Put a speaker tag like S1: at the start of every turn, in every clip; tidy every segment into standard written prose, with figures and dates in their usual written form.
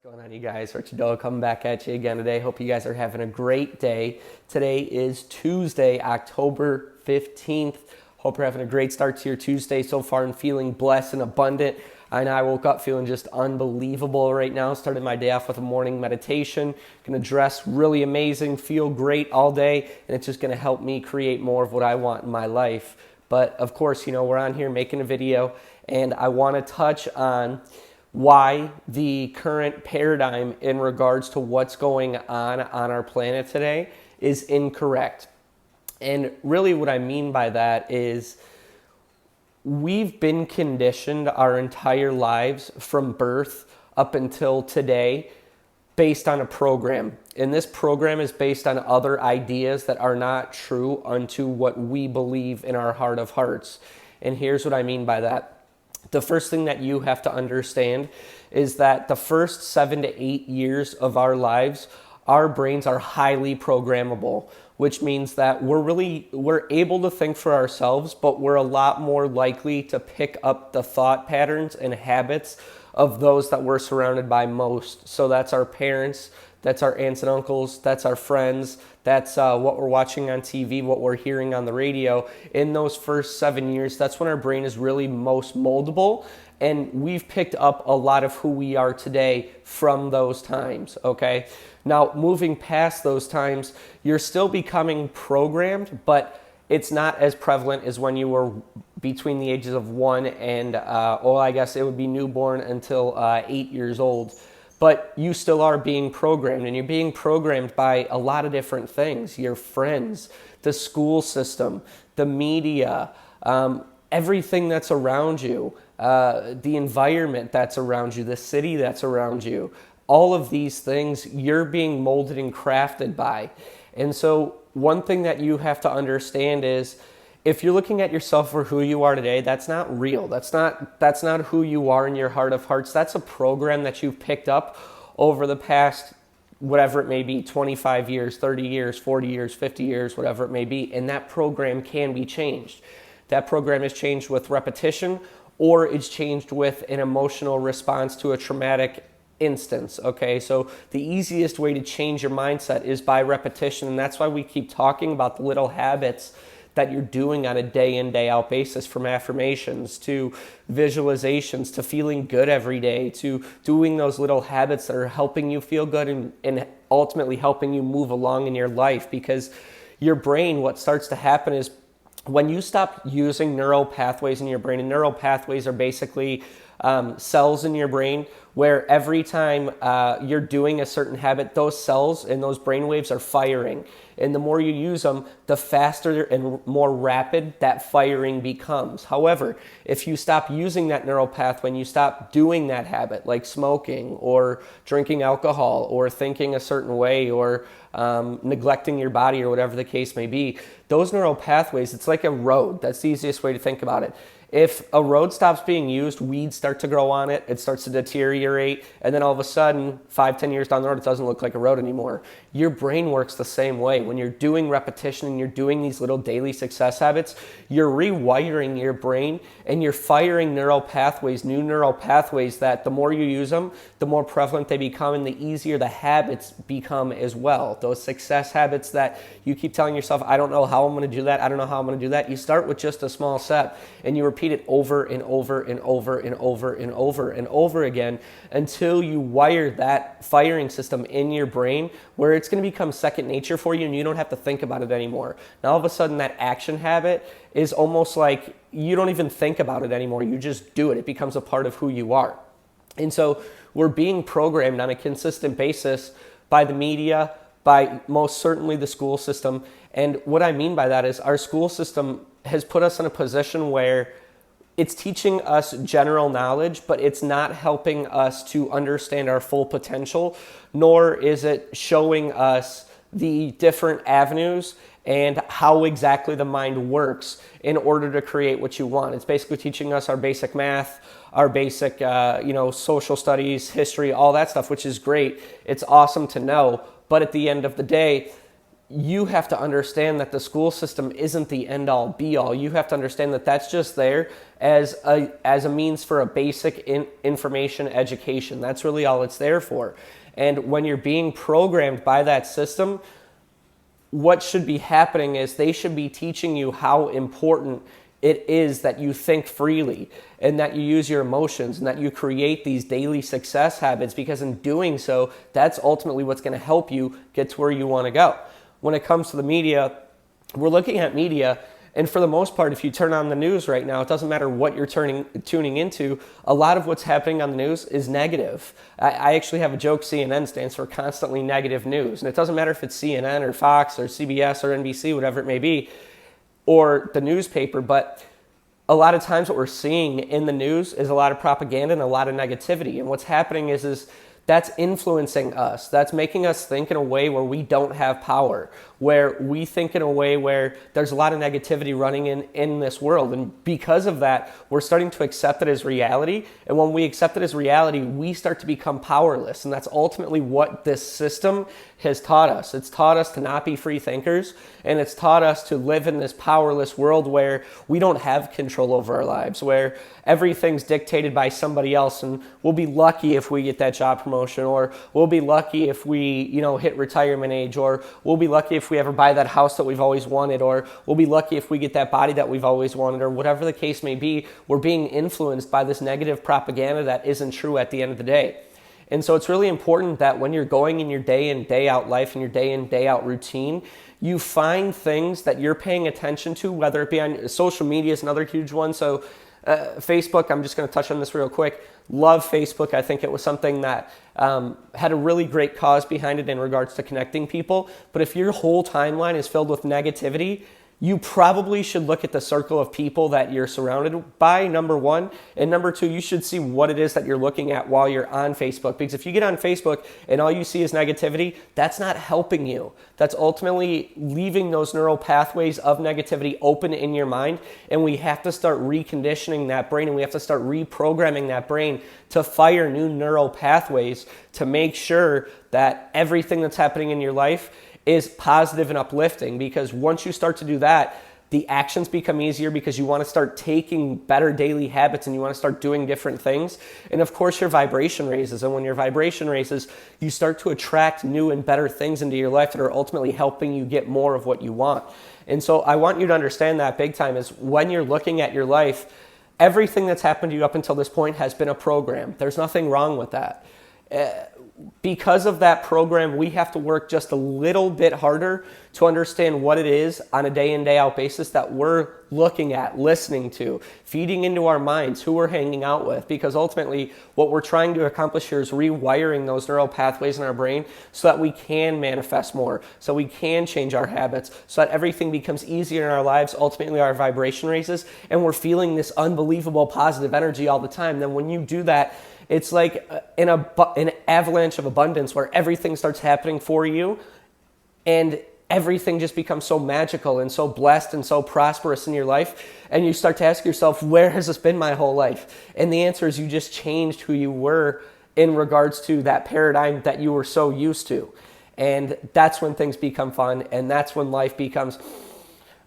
S1: What's going on, you guys? Rich Doa coming back at you again today. Hope you guys are having a great day. Today is Tuesday, October 15th. Hope you're having a great start to your Tuesday so far and feeling blessed and abundant. I woke up feeling just unbelievable right now. Started my day off with a morning meditation. Gonna dress really amazing, feel great all day, and it's just gonna help me create more of what I want in my life. But of course, we're on here making a video, and I wanna touch on why the current paradigm in regards to what's going on our planet today is incorrect. And really what I mean by that is we've been conditioned our entire lives from birth up until today based on a program. And this program is based on other ideas that are not true unto what we believe in our heart of hearts. And here's what I mean by that. The first thing that you have to understand is that the first 7 to 8 years of our lives, our brains are highly programmable, which means that we're able to think for ourselves, but we're a lot more likely to pick up the thought patterns and habits of those that we're surrounded by most. So that's our parents, that's our aunts and uncles, that's our friends, that's what we're watching on TV, what we're hearing on the radio. In those first 7 years, that's when our brain is really most moldable, and we've picked up a lot of who we are today from those times, okay? Now, moving past those times, you're still becoming programmed, but it's not as prevalent as when you were between the ages of 1 and, I guess it would be newborn until 8 years old. But you still are being programmed, and you're being programmed by a lot of different things. Your friends, the school system, the media, everything that's around you, the environment that's around you, the city that's around you. All of these things you're being molded and crafted by. And so one thing that you have to understand is if you're looking at yourself for who you are today, that's not real. That's not who you are in your heart of hearts. That's a program that you've picked up over the past, whatever it may be, 25 years, 30 years, 40 years, 50 years, whatever it may be. And that program can be changed. That program is changed with repetition, or it's changed with an emotional response to a traumatic instance, okay? So the easiest way to change your mindset is by repetition. And that's why we keep talking about the little habits that you're doing on a day in, day out basis, from affirmations to visualizations to feeling good every day to doing those little habits that are helping you feel good and ultimately helping you move along in your life. Because your brain, what starts to happen is when you stop using neural pathways in your brain, and neural pathways are basically cells in your brain where every time you're doing a certain habit, those cells and those brain waves are firing. And the more you use them, the faster and more rapid that firing becomes. However, if you stop using that neural pathway and you stop doing that habit, like smoking or drinking alcohol or thinking a certain way or neglecting your body or whatever the case may be, those neural pathways, it's like a road. That's the easiest way to think about it. If a road stops being used, weeds start to grow on it, it starts to deteriorate, and then all of a sudden, 5-10 years down the road, it doesn't look like a road anymore. Your brain works the same way. When you're doing repetition and you're doing these little daily success habits, you're rewiring your brain and you're firing neural pathways, new neural pathways that the more you use them, the more prevalent they become and the easier the habits become as well. Those success habits that you keep telling yourself, I don't know how I'm going to do that, I don't know how I'm going to do that. You start with just a small step and you repeat it over and over and over and over and over and over again until you wire that firing system in your brain where it's going to become second nature for you and you don't have to think about it anymore. Now all of a sudden that action habit is almost like you don't even think about it anymore. You just do it. It becomes a part of who you are. And so we're being programmed on a consistent basis by the media, by most certainly the school system. And what I mean by that is our school system has put us in a position where it's teaching us general knowledge, but it's not helping us to understand our full potential, nor is it showing us the different avenues and how exactly the mind works in order to create what you want. It's basically teaching us our basic math, our basic, social studies, history, all that stuff, which is great. It's awesome to know. But at the end of the day, you have to understand that the school system isn't the end all be all. You have to understand that that's just there as a means for a basic information education. That's really all it's there for. And when you're being programmed by that system, what should be happening is they should be teaching you how important it is that you think freely and that you use your emotions and that you create these daily success habits, because in doing so, that's ultimately what's going to help you get to where you want to go. When it comes to the media, we're looking at media, and for the most part, if you turn on the news right now, it doesn't matter what you're tuning into, a lot of what's happening on the news is negative. I actually have a joke, CNN stands for constantly negative news, and it doesn't matter if it's CNN or Fox or CBS or NBC, whatever it may be, or the newspaper, but a lot of times what we're seeing in the news is a lot of propaganda and a lot of negativity. And what's happening is that's influencing us. That's making us think in a way where we don't have power, where we think in a way where there's a lot of negativity running in this world. And because of that, we're starting to accept it as reality. And when we accept it as reality, we start to become powerless. And that's ultimately what this system has taught us. It's taught us to not be free thinkers, and it's taught us to live in this powerless world where we don't have control over our lives, where everything's dictated by somebody else, and we'll be lucky if we get that job promotion, or we'll be lucky if we, hit retirement age, or we'll be lucky if we ever buy that house that we've always wanted, or we'll be lucky if we get that body that we've always wanted, or whatever the case may be. We're being influenced by this negative propaganda that isn't true at the end of the day. And so it's really important that when you're going in your day in, day out life and your day in, day out routine, you find things that you're paying attention to, whether it be on social media is another huge one. So Facebook, I'm just going to touch on this real quick. Love Facebook. I think it was something that had a really great cause behind it in regards to connecting people. But if your whole timeline is filled with negativity, you probably should look at the circle of people that you're surrounded by, number one. And number two, you should see what it is that you're looking at while you're on Facebook. Because if you get on Facebook and all you see is negativity, that's not helping you. That's ultimately leaving those neural pathways of negativity open in your mind. And we have to start reconditioning that brain, and we have to start reprogramming that brain to fire new neural pathways to make sure that everything that's happening in your life is positive and uplifting. Because once you start to do that, the actions become easier, because you want to start taking better daily habits and you want to start doing different things. And of course, your vibration raises. And when your vibration raises, you start to attract new and better things into your life that are ultimately helping you get more of what you want. And so I want you to understand that big time is when you're looking at your life, everything that's happened to you up until this point has been a program. There's nothing wrong with that. Because of that program, we have to work just a little bit harder to understand what it is on a day in, day out basis that we're looking at, listening to, feeding into our minds, who we're hanging out with. Because ultimately, what we're trying to accomplish here is rewiring those neural pathways in our brain so that we can manifest more, so we can change our habits, so that everything becomes easier in our lives. Ultimately, our vibration raises, and we're feeling this unbelievable positive energy all the time. Then when you do that, it's like an avalanche of abundance where everything starts happening for you, and everything just becomes so magical and so blessed and so prosperous in your life. And you start to ask yourself, where has this been my whole life? And the answer is you just changed who you were in regards to that paradigm that you were so used to. And that's when things become fun, and that's when life becomes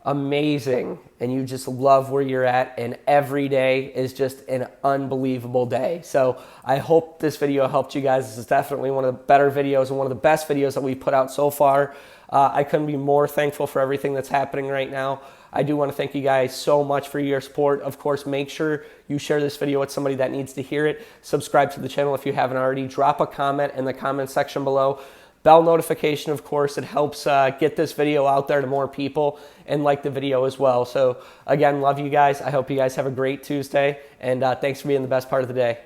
S1: amazing, and you just love where you're at, and every day is just an unbelievable day. So I hope this video helped you guys. This is definitely one of the better videos and one of the best videos that we've put out so far. I couldn't be more thankful for everything that's happening right now. I do want to thank you guys so much for your support. Of course, make sure you share this video with somebody that needs to hear it. Subscribe to the channel if you haven't already. Drop a comment in the comment section below. Bell notification, of course, it helps get this video out there to more people, and like the video as well. So again, love you guys. I hope you guys have a great Tuesday, and thanks for being the best part of the day.